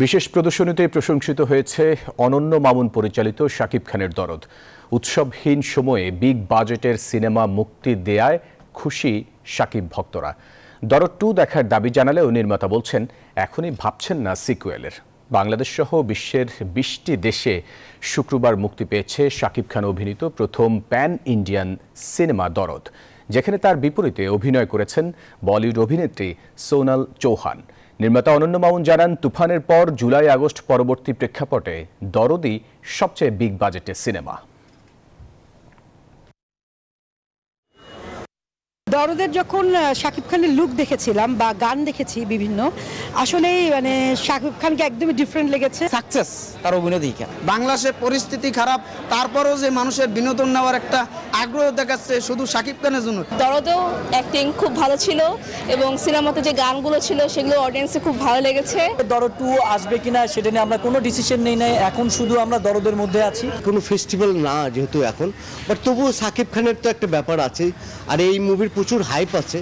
বিশেষ প্রদর্শনীতে প্রশংসিত হয়েছে অনন্য মামুন পরিচালিত শাকিব খানের দরদ। উৎসবহীন সময়ে বিগ বাজেটের সিনেমা মুক্তি দেয়ায় খুশি শাকিব ভক্তরা। দরদ 2 দেখার দাবি জানালেও নির্মাতা বলছেন এখনই ভাবছেন না সিকুয়েলের। বাংলাদেশ সহ বিশ্বের 20টি দেশে শুক্রবার মুক্তি পেয়েছে শাকিব খান অভিনীত প্রথম প্যান ইন্ডিয়ান সিনেমা দরদ, যেখানে তার বিপরীতে অভিনয় করেছেন বলিউড অভিনেত্রী সোনাল চৌহান। নির্মাতা অনন্য মামুন জানান, তুফানের পর জুলাই আগস্ট পরবর্তী প্রেক্ষাপটে দরদই সবচেয়ে বিগ বাজেটের সিনেমা। দরদের যখন শাকিব খানের লুক দেখেছিলাম বা গান দেখেছি বিভিন্ন, আসলেই মানে শাকিব খানকে একদমই ডিফারেন্ট লেগেছে। সাকসেস তার অভিনয় দেখা। বাংলাদেশের পরিস্থিতি খারাপ, তারপরেও যে মানুষের বিনোদন নেওয়ার একটা আগ্রহ দেখাচ্ছে শুধু শাকিব খানের জন্য। দরদেও অ্যাক্টিং খুব ভালো ছিল এবং সিনেমাতে যে গানগুলো ছিল সেগুলো অডিয়েন্সে খুব ভালো লেগেছে। দরদ 2 আসবে কিনা সেটা নিয়ে আমরা কোনো ডিসিশন নেই নাই, এখন শুধু আমরা দরদের মধ্যে আছি। কোনো ফেস্টিভ্যাল না যেহেতু এখন, বাট তবুও শাকিব খানের তো একটা ব্যাপার আছে, আর এই মুভির প্রচুর হাইপ আছে।